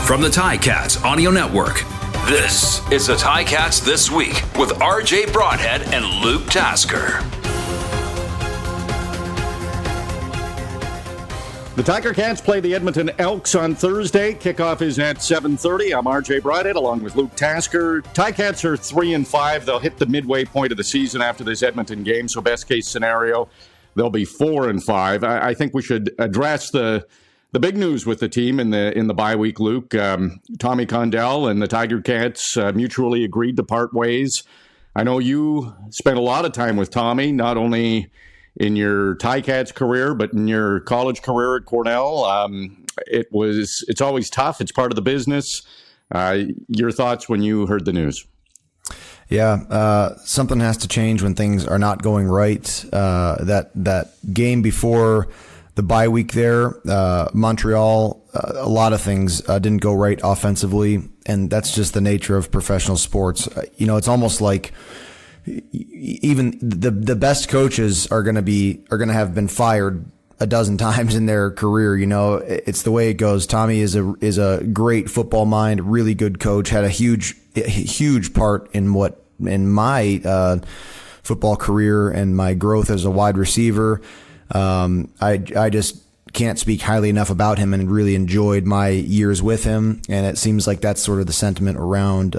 From the Ticats Audio Network, this is the Ticats This Week with RJ Broadhead and Luke Tasker. The Ticats play the Edmonton Elks on Thursday. Kickoff is at 7:30. I'm RJ Broadhead along with Luke Tasker. Ticats are 3-5. They'll hit the midway point of the season after this Edmonton game, so best case scenario, they'll be 4-5. I think we should address the big news with the team in the bye week, Luke. Tommy Condell and the Tiger Cats mutually agreed to part ways. I know you spent a lot of time with Tommy, not only in your Ticats career, but in your college career at Cornell. It's always tough. It's part of the business. Your thoughts when you heard the news? Yeah, something has to change when things are not going right. That game before the bye week there, Montreal, a lot of things didn't go right offensively, and that's just the nature of professional sports. It's almost like even the best coaches are going to have been fired a dozen times in their career. It's the way it goes. Tommy is a great football mind, really good coach, had a huge part in my football career and my growth as a wide receiver. I just can't speak highly enough about him and really enjoyed my years with him. And it seems like that's sort of the sentiment around.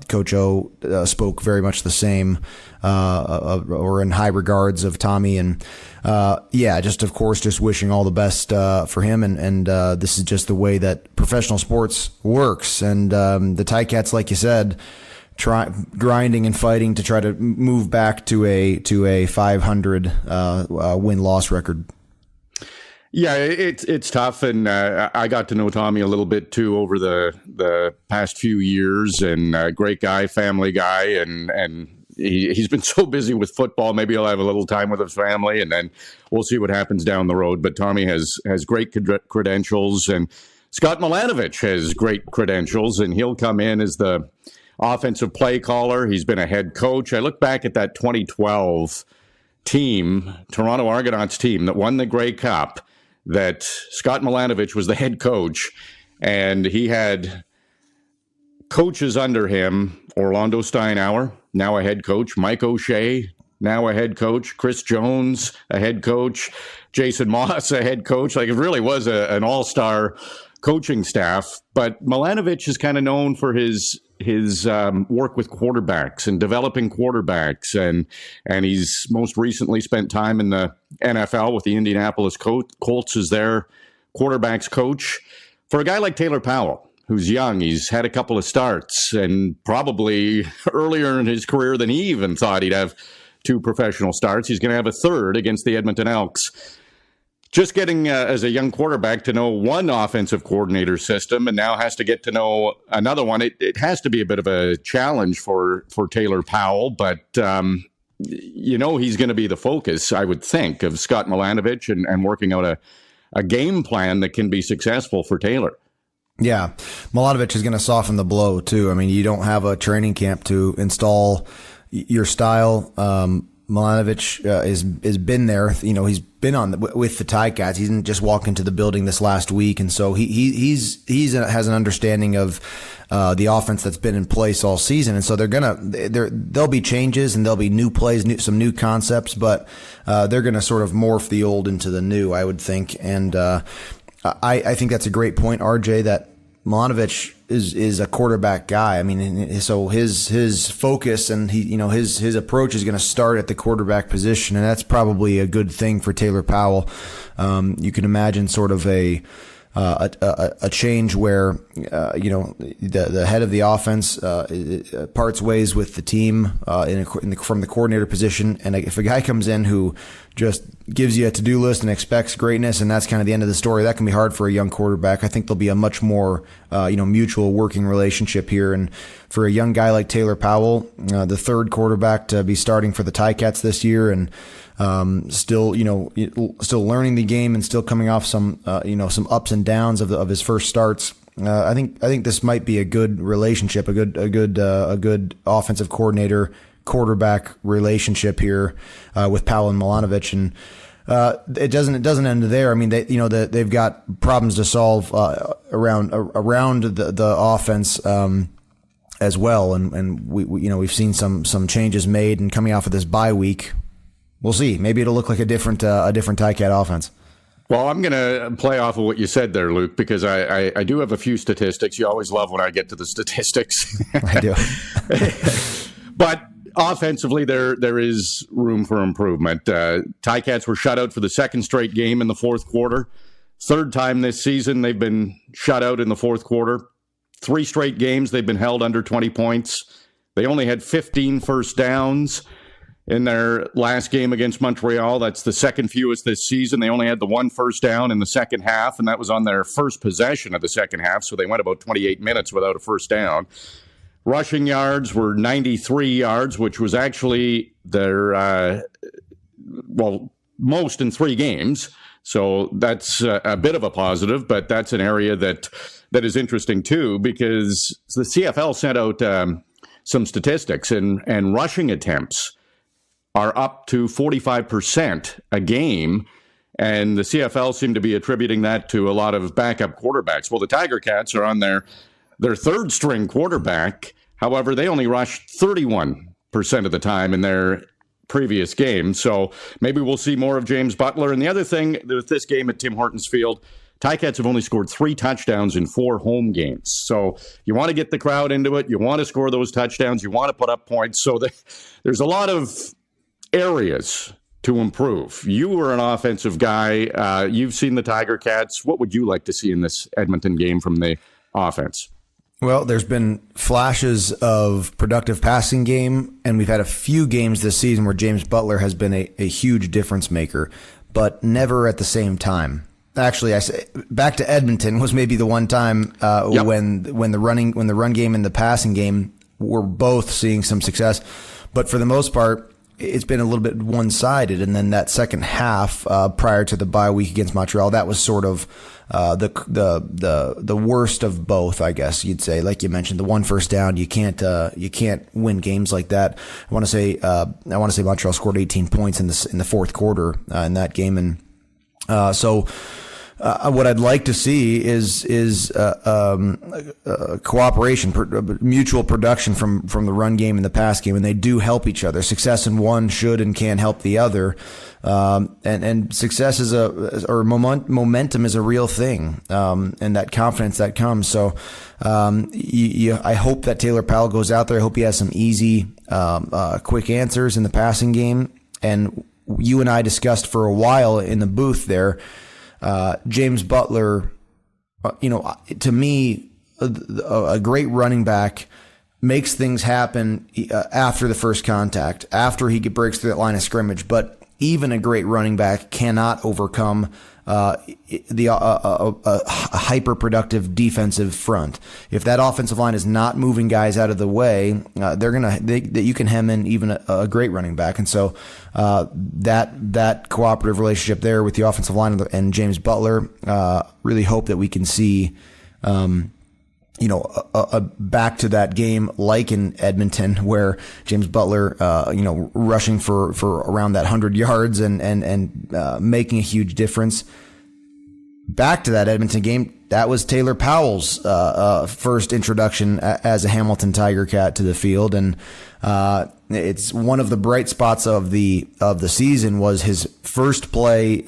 Coach O spoke very much the same, or in high regards of Tommy. And, of course, just wishing all the best, for him. And this is just the way that professional sports works. And, the Ticats, like you said, grinding and fighting to try to move back to a 500 win-loss record. Yeah, it's tough, and I got to know Tommy a little bit too over the past few years, and great guy, family guy, and he's been so busy with football. Maybe he'll have a little time with his family, and then we'll see what happens down the road. But Tommy has great credentials, and Scott Milanovich has great credentials, and he'll come in as the offensive play caller. He's been a head coach. I look back at that 2012 team, Toronto Argonauts team that won the Grey Cup, that Scott Milanovich was the head coach, and he had coaches under him, Orlando Steinauer, now a head coach, Mike O'Shea, now a head coach, Chris Jones, a head coach, Jason Moss, a head coach. Like, it really was an all-star coaching staff. But Milanovich is kind of known for his work with quarterbacks and developing quarterbacks, and he's most recently spent time in the NFL with the Indianapolis Colts as their quarterbacks coach. For a guy like Taylor Powell, who's young, he's had a couple of starts, and probably earlier in his career than he even thought he'd have two professional starts. He's going to have a third against the Edmonton Elks. Just getting, as a young quarterback, to know one offensive coordinator system and now has to get to know another one. It has to be a bit of a challenge for Taylor Powell, but, he's going to be the focus, I would think, of Scott Milanovich and working out a game plan that can be successful for Taylor. Yeah, Milanovich is going to soften the blow, too. I mean, you don't have a training camp to install your style. Milanovich has been there. He's been with the Ticats. He didn't just walk into the building this last week, and so he has an understanding of the offense that's been in place all season. And so there'll be changes and there'll be new plays, some new concepts, but they're gonna sort of morph the old into the new, I would think. And I think that's a great point, RJ, that Milanovich is a quarterback guy. I mean, so his focus and his approach is going to start at the quarterback position, and that's probably a good thing for Taylor Powell. You can imagine sort of a change where the head of the offense parts ways with the team from the coordinator position, and if a guy comes in who just gives you a to-do list and expects greatness, and that's kind of the end of the story, that can be hard for a young quarterback. I think there'll be a much more mutual working relationship here, and for a young guy like Taylor Powell, the third quarterback to be starting for the Ticats this year, and still learning the game and still coming off some ups and downs of his first starts. I think this might be a good relationship, a good offensive coordinator quarterback relationship here with Powell and Milanovich, and it doesn't end there. I mean, they've got problems to solve around the offense as well, and we've seen some changes made, and coming off of this bye week, we'll see. Maybe it'll look like a different Ticat offense. Well, I'm going to play off of what you said there, Luke, because I do have a few statistics. You always love when I get to the statistics. I do. But offensively, there is room for improvement. Ticats were shut out for the second straight game in the fourth quarter. Third time this season they've been shut out in the fourth quarter. 3 straight games they've been held under 20 points. They only had 15 first downs in their last game against Montreal. That's the second fewest this season. They only had the 1 first down in the second half, and that was on their first possession of the second half, so they went about 28 minutes without a first down. Rushing yards were 93 yards, which was actually their, most in 3 games. So that's a bit of a positive, but that's an area that is interesting too, because the CFL sent out some statistics, and rushing attempts are up to 45% a game, and the CFL seem to be attributing that to a lot of backup quarterbacks. Well, the Tiger Cats are on their third-string quarterback. However, they only rushed 31% of the time in their previous game, so maybe we'll see more of James Butler. And the other thing with this game at Tim Hortons Field, Ticats have only scored 3 touchdowns in 4 home games. So you want to get the crowd into it. You want to score those touchdowns. You want to put up points. So there's a lot of areas to improve. You were an offensive guy. You've seen the Tiger Cats. What would you like to see in this Edmonton game from the offense? Well, there's been flashes of productive passing game, and we've had a few games this season where James Butler has been a huge difference maker, but never at the same time. Actually, I say back to Edmonton was maybe the one time when the run game and the passing game were both seeing some success, but for the most part, it's been a little bit one-sided. And then that second half, prior to the bye week against Montreal, that was sort of the worst of both, I guess you'd say. Like you mentioned, the 1 first down, you can't win games like that. I want to say Montreal scored 18 points in the fourth quarter in that game, and so. What I'd like to see is cooperation, mutual production from the run game and the pass game, and they do help each other. Success in one should and can help the other, and success momentum is a real thing, and that confidence that comes. So, I hope that Taylor Powell goes out there. I hope he has some easy, quick answers in the passing game. And you and I discussed for a while in the booth there. James Butler, to me, a great running back makes things happen after the first contact, after he breaks through that line of scrimmage. But even a great running back cannot overcome a hyper-productive defensive front. If that offensive line is not moving guys out of the way, you can hem in even a great running back. And so that cooperative relationship there with the offensive line and James Butler, really hope that we can see back to that game like in Edmonton where James Butler, rushing for around that 100 yards and making a huge difference. Back to that Edmonton game, that was Taylor Powell's first introduction as a Hamilton Tiger Cat to the field, and it's one of the bright spots of the season was his first play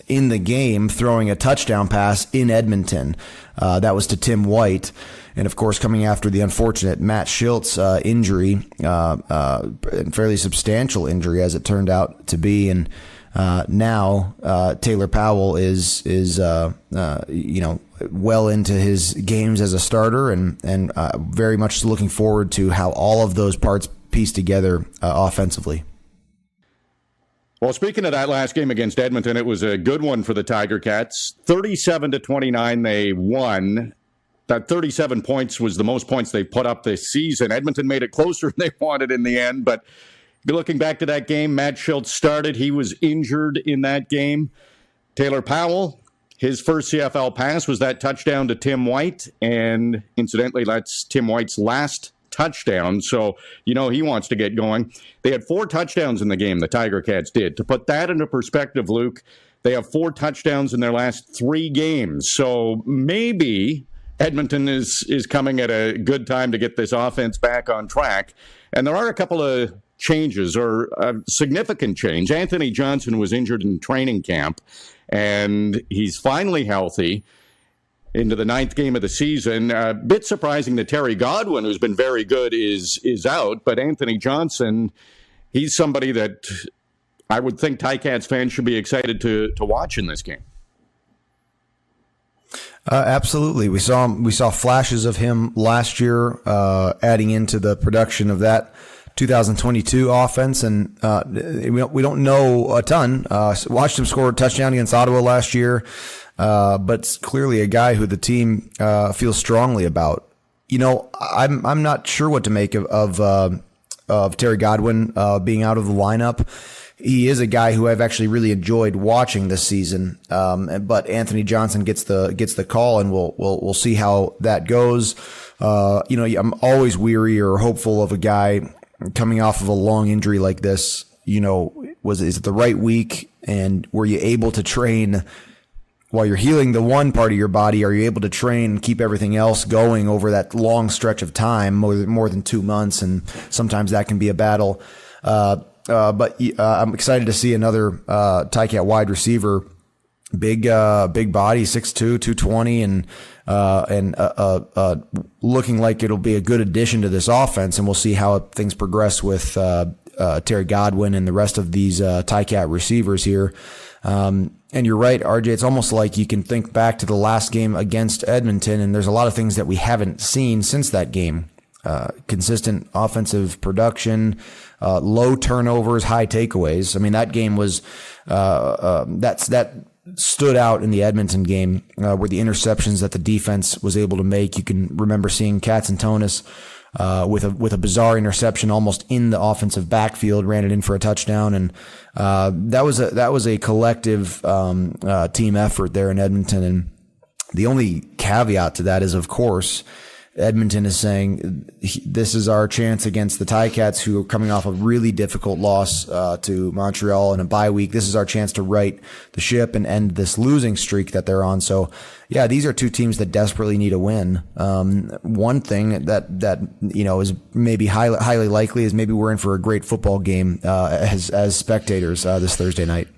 in the game, throwing a touchdown pass in Edmonton. That was to Tim White, and of course, coming after the unfortunate Matt Schiltz injury, fairly substantial injury as it turned out to be, and. Now Taylor Powell is well into his games as a starter, and very much looking forward to how all of those parts piece together offensively. Well, speaking of that last game against Edmonton, it was a good one for the Tiger Cats. 37-29, they won. That 37 points was the most points they put up this season. Edmonton made it closer than they wanted in the end, but looking back to that game, Matt Schiltz started. He was injured in that game. Taylor Powell, his first CFL pass was that touchdown to Tim White, and incidentally, that's Tim White's last touchdown, so he wants to get going. They had 4 touchdowns in the game, the Tiger Cats did. To put that into perspective, Luke, They have 4 touchdowns in their last 3 games. So maybe Edmonton is coming at a good time to get this offense back on track. And there are a couple of changes, or a significant change. Anthony Johnson was injured in training camp, and he's finally healthy into the 9th game of the season. A bit surprising that Terry Godwin, who's been very good, is out. But Anthony Johnson, he's somebody that I would think Ticats fans should be excited to watch in this game. Absolutely. We saw flashes of him last year, adding into the production of that 2022 offense, and we don't know a ton. Watched him score a touchdown against Ottawa last year, but clearly a guy who the team feels strongly about. I'm not sure what to make of Terry Godwin being out of the lineup. He is a guy who I've actually really enjoyed watching this season. But Anthony Johnson gets the call, and we'll see how that goes. I'm always weary or hopeful of a guy coming off of a long injury like this. Is it the right week, and were you able to train while you're healing the one part of your body? Are you able to train and keep everything else going over that long stretch of time, more than 2 months? And sometimes that can be a battle. But I'm excited to see another Ticat wide receiver, big body, 6'2", 220, and looking like it'll be a good addition to this offense. And we'll see how things progress with Terry Godwin and the rest of these Ticat receivers here. And you're right, RJ, it's almost like you can think back to the last game against Edmonton, and there's a lot of things that we haven't seen since that game. Consistent offensive production, low turnovers, high takeaways. I mean, that game was that stood out in the Edmonton game, where the interceptions that the defense was able to make. You can remember seeing Katsantonis with a bizarre interception almost in the offensive backfield, ran it in for a touchdown, and that was a collective team effort there in Edmonton. And the only caveat to that is, of course, Edmonton is saying this is our chance against the Ticats, who are coming off a really difficult loss to Montreal in a bye week. This is our chance to right the ship and end this losing streak that they're on. So, yeah, these are two teams that desperately need a win. One thing that is maybe highly likely is maybe we're in for a great football game as spectators this Thursday night.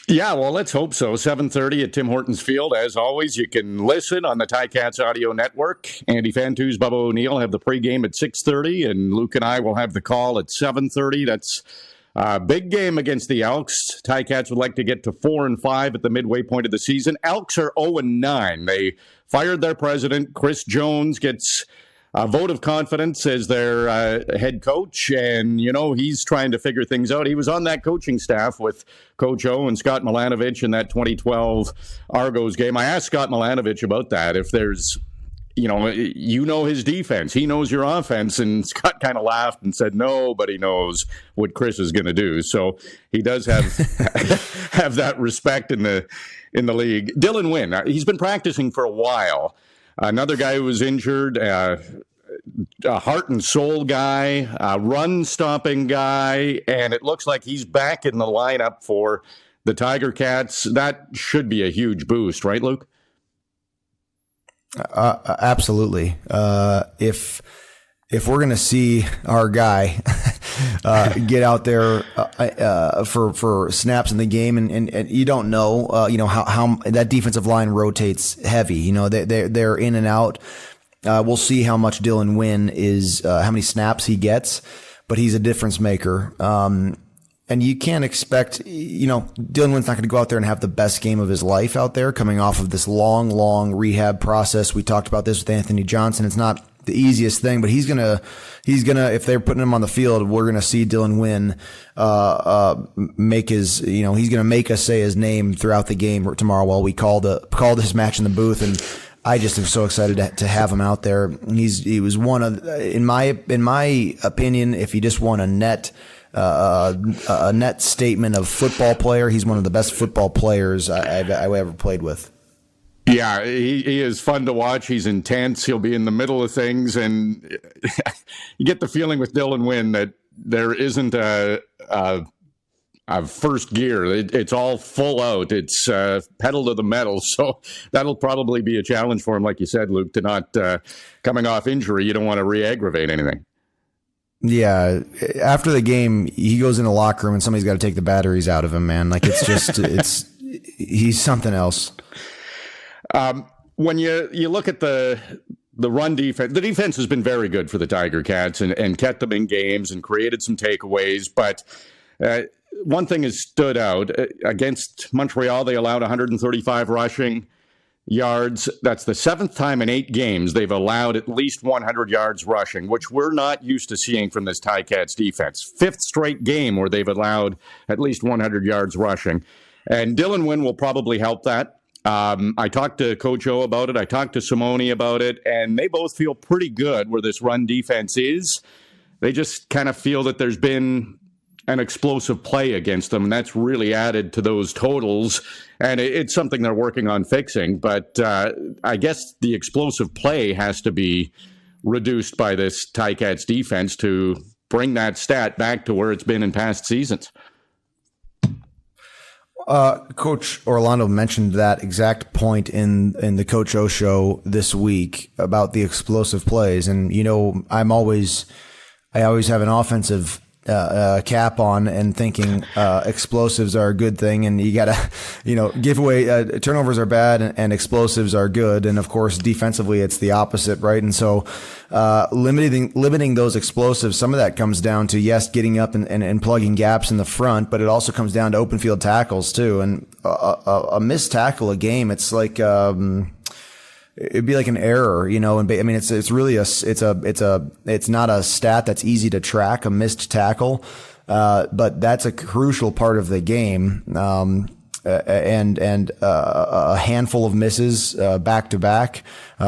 Yeah, well, let's hope so. 7:30 at Tim Hortons Field. As always, you can listen on the Ticats Audio Network. Andy Fantus, Bubba O'Neill have the pregame at 6:30, and Luke and I will have the call at 7:30. That's a big game against the Elks. Ticats would like to get to 4-5 at the midway point of the season. Elks are 0-9. They fired their president. Chris Jones gets a vote of confidence as their head coach, and, he's trying to figure things out. He was on that coaching staff with Coach O and Scott Milanovich in that 2012 Argos game. I asked Scott Milanovich about that, if there's, his defense, he knows your offense, and Scott kind of laughed and said no, but he knows what Chris is going to do. So he does have have that respect in the league. Dylan Wynn, he's been practicing for a while. Another guy who was injured, a heart and soul guy, a run-stopping guy, and it looks like he's back in the lineup for the Tiger Cats. That should be a huge boost, right, Luke? Absolutely. If we're going to see our guy get out there for snaps in the game, and you don't know, how that defensive line rotates heavy. They're in and out. We'll see how much Dylan Wynn is, how many snaps he gets, but he's a difference maker. And you can't expect, Dylan Wynn's not going to go out there and have the best game of his life out there, coming off of this long rehab process. We talked about this with Anthony Johnson. It's not the easiest thing, but he's gonna, if they're putting him on the field, we're gonna see Dylan Wynn, make his, he's gonna make us say his name throughout the game tomorrow while we call this match in the booth. And I just am so excited to have him out there. He was one of, in my opinion, if he just won a net statement of football player, he's one of the best football players I ever played with. Yeah, he is fun to watch. He's intense. He'll be in the middle of things, and you get the feeling with Dylan Wynn that there isn't a first gear. It's all full out. It's pedal to the metal. So that'll probably be a challenge for him, like you said, Luke, to not coming off injury. You don't want to re-aggravate anything. Yeah, after the game, he goes in the locker room and somebody's got to take the batteries out of him, man. Like, it's just, he's something else. When you look at the run defense, the defense has been very good for the Tiger Cats and kept them in games and created some takeaways. But one thing has stood out. Against Montreal, they allowed 135 rushing yards. That's the 7th time in 8 games they've allowed at least 100 yards rushing, which we're not used to seeing from this Ticats defense. 5th straight game where they've allowed at least 100 yards rushing. And Dylan Wynn will probably help that. I talked to Coach O about it. I talked to Simone about it, and they both feel pretty good where this run defense is. They just kind of feel that there's been an explosive play against them, and that's really added to those totals. And it's something they're working on fixing. But I guess the explosive play has to be reduced by this Ticats defense to bring that stat back to where it's been in past seasons. Coach Orlando mentioned that exact point in the Coach O show this week about the explosive plays. And, you know, I always have an offensive cap on and thinking explosives are a good thing, and you gotta, you know, give away turnovers are bad and explosives are good, and of course defensively it's the opposite, right? And so limiting those explosives, some of that comes down to, yes, getting up and plugging gaps in the front, but it also comes down to open field tackles too. And a missed tackle a game, it's like it'd be like an error, you know. And I mean, it's really it's not a stat that's easy to track, a missed tackle, but that's a crucial part of the game. And a handful of misses back to back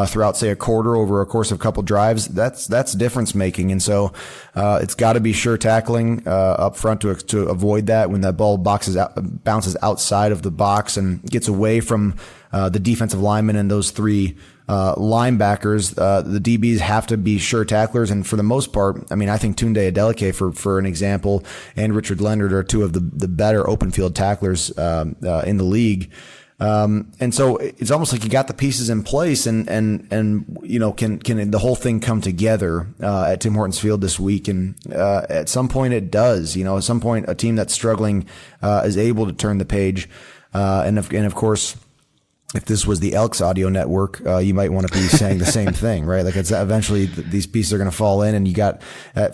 throughout, say, a quarter over a course of a couple drives, that's difference making. And so it's got to be sure tackling up front to avoid that when that ball bounces outside of the box and gets away from the defensive linemen and those 3 linebackers. The DBs have to be sure tacklers, and for the most part, I mean, I think Tunde Adeleke, for an example, and Richard Leonard are 2 of the better open field tacklers in the league. And so it's almost like you got the pieces in place, and you know, can the whole thing come together at Tim Hortons Field this week? And at some point it does. You know, at some point a team that's struggling is able to turn the page, and of course, if this was the Elks Audio Network, you might want to be saying the same thing, right? Like, it's eventually these pieces are going to fall in, and you got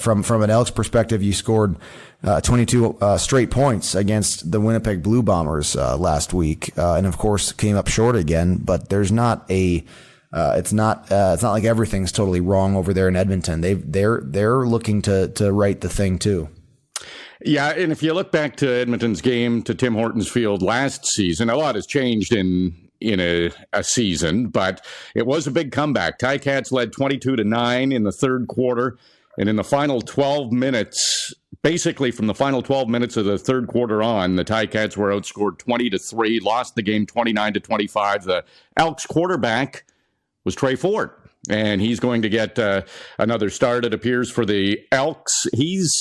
from an Elks perspective, you scored 22 straight points against the Winnipeg Blue Bombers last week, and of course came up short again. But there's not it's not like everything's totally wrong over there in Edmonton. They're looking to right the thing too. Yeah, and if you look back to Edmonton's game to Tim Hortons Field last season, a lot has changed in a season, but it was a big comeback. Ticats led 22-9 in the third quarter, and in the final 12 minutes, basically from the final 12 minutes of the third quarter on, the Ticats were outscored 20-3, lost the game 29-25. The Elks quarterback was Trey Ford, and he's going to get another start, it appears, for the Elks. He's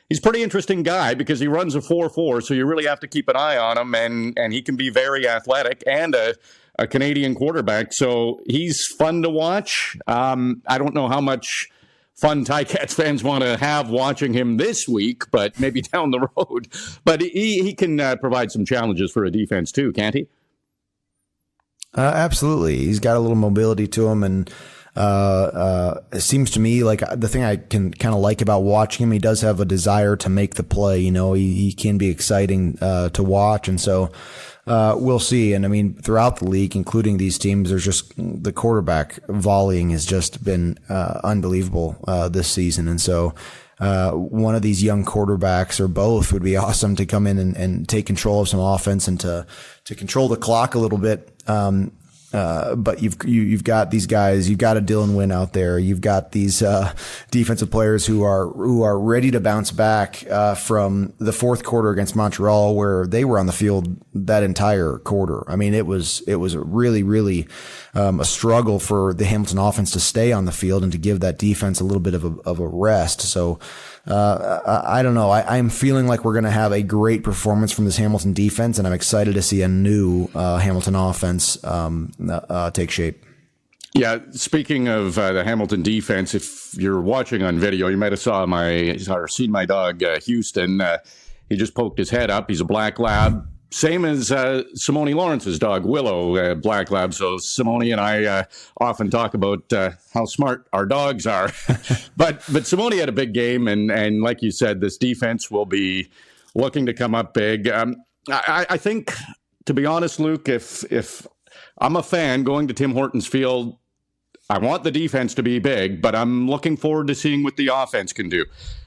a pretty interesting guy because he runs a 4.4, so you really have to keep an eye on him, and he can be very athletic and a Canadian quarterback, so he's fun to watch. I don't know how much fun Ticats fans want to have watching him this week, but maybe down the road. But he can provide some challenges for a defense too, can't he? Absolutely. He's got a little mobility to him, and it seems to me like the thing I can kind of like about watching him, he does have a desire to make the play. You know, he can be exciting to watch, and so we'll see. And I mean, throughout the league, including these teams, there's just the quarterback volleying has just been unbelievable this season, and so one of these young quarterbacks or both would be awesome to come in and take control of some offense and to control the clock a little bit. But you've got these guys, you've got a Dylan Wynn out there, you've got these defensive players who are ready to bounce back from the fourth quarter against Montreal, where they were on the field that entire quarter. I mean, it was really a struggle for the Hamilton offense to stay on the field and to give that defense a little bit of a rest. So I don't know. I'm feeling like we're going to have a great performance from this Hamilton defense, and I'm excited to see a new Hamilton offense take shape. Yeah, speaking of the Hamilton defense, if you're watching on video, you might have seen my dog, Houston. He just poked his head up. He's a black lab, same as Simone Lawrence's dog, Willow, black lab. So Simone and I often talk about how smart our dogs are. but Simone had a big game, and like you said, this defense will be looking to come up big. I think, to be honest, Luke, if I'm a fan going to Tim Hortons Field, I want the defense to be big, but I'm looking forward to seeing what the offense can do.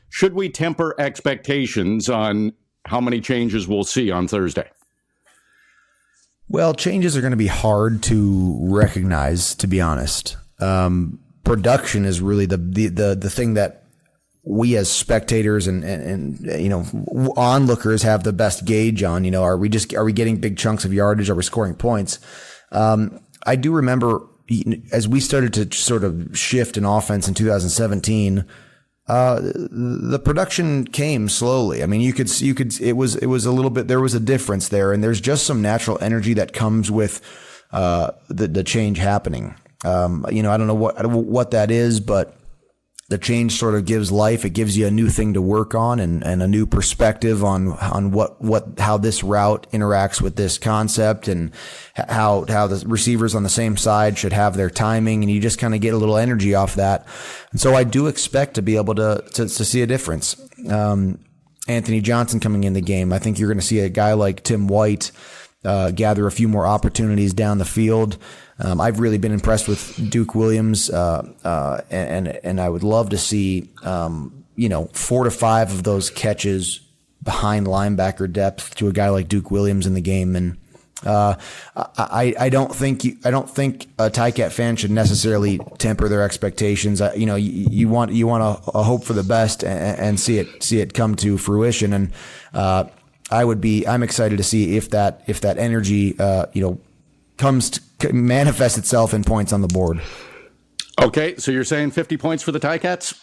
Should we temper expectations on how many changes we'll see on Thursday? Well, changes are going to be hard to recognize, to be honest. Production is really the thing that we as spectators and onlookers have the best gauge on. Are we getting big chunks of yardage? Are we scoring points? I do remember as we started to sort of shift in offense in 2017, the production came slowly. I mean, it was a little bit, there was a difference there, and there's just some natural energy that comes with, the change happening. I don't know what that is, but the change sort of gives life. It gives you a new thing to work on and a new perspective on how this route interacts with this concept and how the receivers on the same side should have their timing. And you just kind of get a little energy off that. And so I do expect to be able to see a difference. Anthony Johnson coming in the game. I think you're going to see a guy like Tim White, gather a few more opportunities down the field. I've really been impressed with Duke Williams, and I would love to see 4 to 5 of those catches behind linebacker depth to a guy like Duke Williams in the game. And I don't think a Ticat fan should necessarily temper their expectations. You want to hope for the best and see it come to fruition. And I'm excited to see if that energy manifests itself in points on the board. Okay, so you're saying 50 points for the Ticats?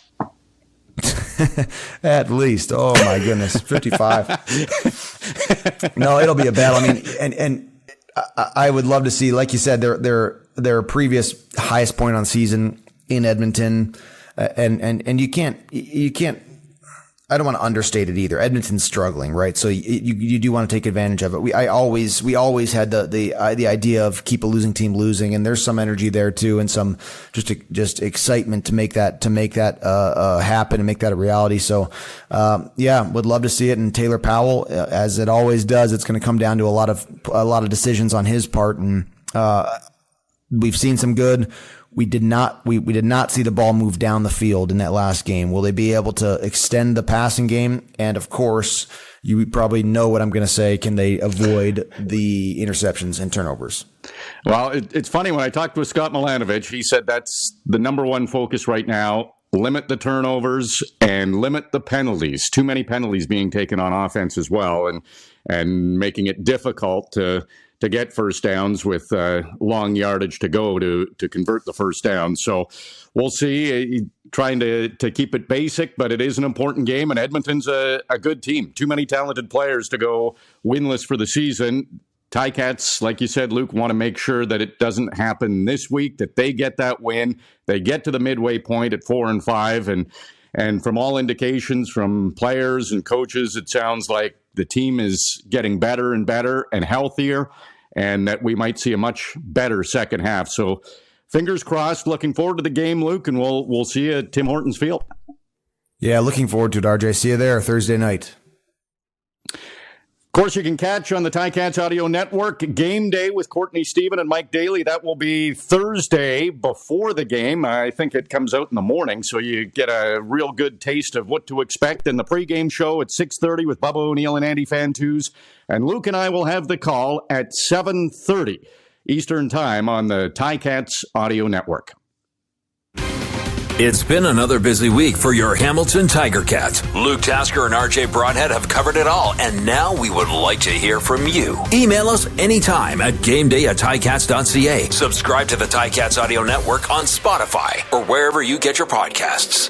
At least. Oh my goodness, 55. No, it'll be a battle. I mean, and I would love to see, like you said, their previous highest point on season in Edmonton, and you can't. I don't want to understate it either. Edmonton's struggling, right? So you do want to take advantage of it. We always had the idea of keep a losing team losing, and there's some energy there too, and some just excitement to make that happen and make that a reality. So would love to see it. And Taylor Powell, as it always does, it's going to come down to a lot of decisions on his part, and we've seen some good. We did not see the ball move down the field in that last game. Will they be able to extend the passing game? And of course, you probably know what I'm going to say. Can they avoid the interceptions and turnovers? Well, it's funny. When I talked with Scott Milanovich, he said that's the number one focus right now. Limit the turnovers and limit the penalties. Too many penalties being taken on offense as well, and making it difficult to get first downs with long yardage to go to convert the first down. So we'll see. Trying to keep it basic, but it is an important game, and Edmonton's a good team. Too many talented players to go winless for the season. Ticats, like you said, Luke, want to make sure that it doesn't happen this week, that they get that win. They get to the midway point at 4-5, and from all indications from players and coaches, it sounds like the team is getting better and better and healthier, and that we might see a much better second half. So fingers crossed, looking forward to the game, Luke, and we'll see you at Tim Hortons Field. Yeah, looking forward to it, RJ. See you there Thursday night. Of course, you can catch on the Ticats Audio Network Game Day with Courtney Stephen and Mike Daly. That will be Thursday before the game. I think it comes out in the morning, so you get a real good taste of what to expect. And the pregame show at 6:30 with Bubba O'Neill and Andy Fantus. And Luke and I will have the call at 7:30 Eastern Time on the Ticats Audio Network. It's been another busy week for your Hamilton Tiger Cats. Luke Tasker and RJ Broadhead have covered it all, and now we would like to hear from you. Email us anytime at gameday@ticats.ca. Subscribe to the Ticats Audio Network on Spotify or wherever you get your podcasts.